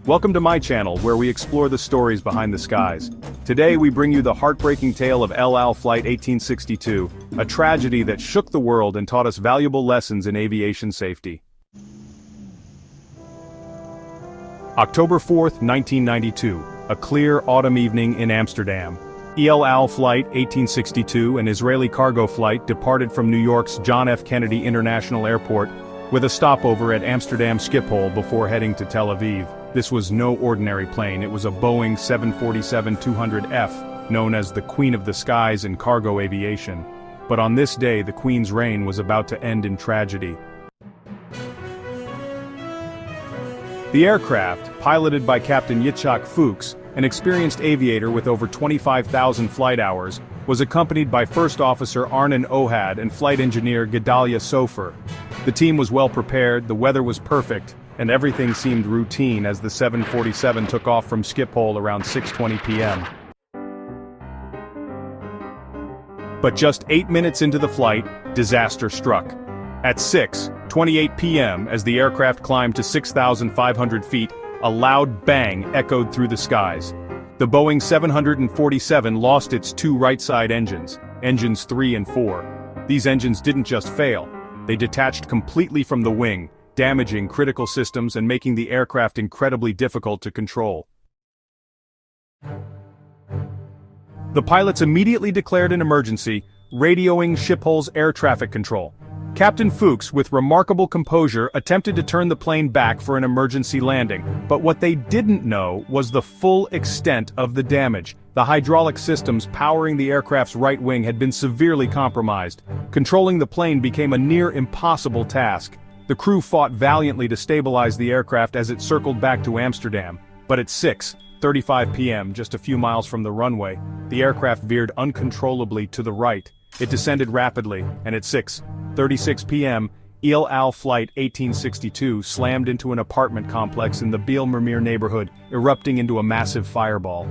Welcome to my channel where we explore the stories behind the skies. Today we bring you the heartbreaking tale of elal Flight 1862, a tragedy that shook the world and taught us valuable lessons in aviation safety. October 4th, 1992, a clear autumn evening in Amsterdam. elal Flight 1862, an Israeli cargo flight, departed from New York's John F. Kennedy International Airport with a stopover at Amsterdam Schiphol before heading to Tel Aviv. This was no ordinary plane. It was a Boeing 747-200F, known as the Queen of the Skies in cargo aviation. But on this day, the Queen's reign was about to end in tragedy. The aircraft, piloted by Captain Yitzhak Fuchs, an experienced aviator with over 25,000 flight hours, was accompanied by First Officer Arnon Ohad and Flight Engineer Gedalia Sofer. The team was well prepared, the weather was perfect, and everything seemed routine as the 747 took off from Schiphol around 6:20 p.m. But just 8 minutes into the flight, disaster struck. At 6:28 p.m., as the aircraft climbed to 6,500 feet, a loud bang echoed through the skies. The Boeing 747 lost its two right-side engines, engines 3 and 4. These engines didn't just fail, they detached completely from the wing, damaging critical systems and making the aircraft incredibly difficult to control. The pilots immediately declared an emergency, radioing Schiphol's air traffic control. Captain Fuchs, with remarkable composure, attempted to turn the plane back for an emergency landing, but what they didn't know was the full extent of the damage. The hydraulic systems powering the aircraft's right wing had been severely compromised. Controlling the plane became a near impossible task. The crew fought valiantly to stabilize the aircraft as it circled back to Amsterdam, but at 6:35 p.m., just a few miles from the runway, the aircraft veered uncontrollably to the right. It descended rapidly, and at 6:36 p.m., elal Flight 1862 slammed into an apartment complex in the Bijlmermeer neighborhood, erupting into a massive fireball.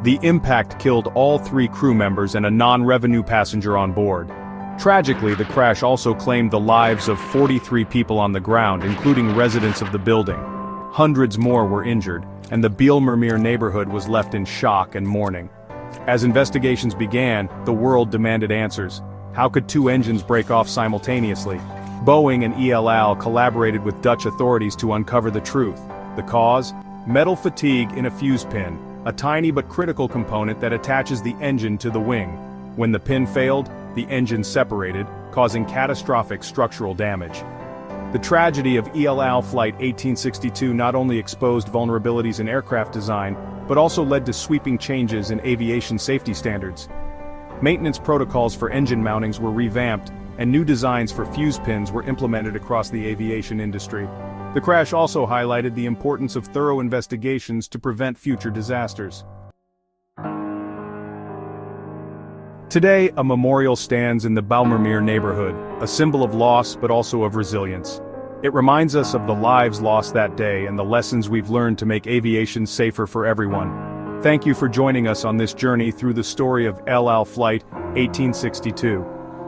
The impact killed all 3 crew members and a non-revenue passenger on board. Tragically, the crash also claimed the lives of 43 people on the ground, including residents of the building. Hundreds more were injured, and the Bijlmermeer neighborhood was left in shock and mourning. As investigations began, the world demanded answers. How could 2 engines break off simultaneously? Boeing and elal collaborated with Dutch authorities to uncover the truth. The cause? Metal fatigue in a fuse pin, a tiny but critical component that attaches the engine to the wing. When the pin failed, the engine separated, causing catastrophic structural damage. The tragedy of elal Flight 1862 not only exposed vulnerabilities in aircraft design, but also led to sweeping changes in aviation safety standards. Maintenance protocols for engine mountings were revamped, and new designs for fuse pins were implemented across the aviation industry. The crash also highlighted the importance of thorough investigations to prevent future disasters. Today, a memorial stands in the Bijlmermeer neighborhood, a symbol of loss but also of resilience. It reminds us of the lives lost that day and the lessons we've learned to make aviation safer for everyone. Thank you for joining us on this journey through the story of elal Flight 1862.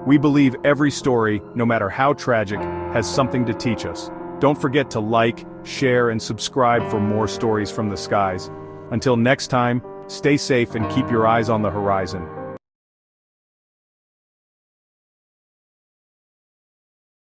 We believe every story, no matter how tragic, has something to teach us. Don't forget to like, share, and subscribe for more stories from the skies. Until next time, stay safe and keep your eyes on the horizon.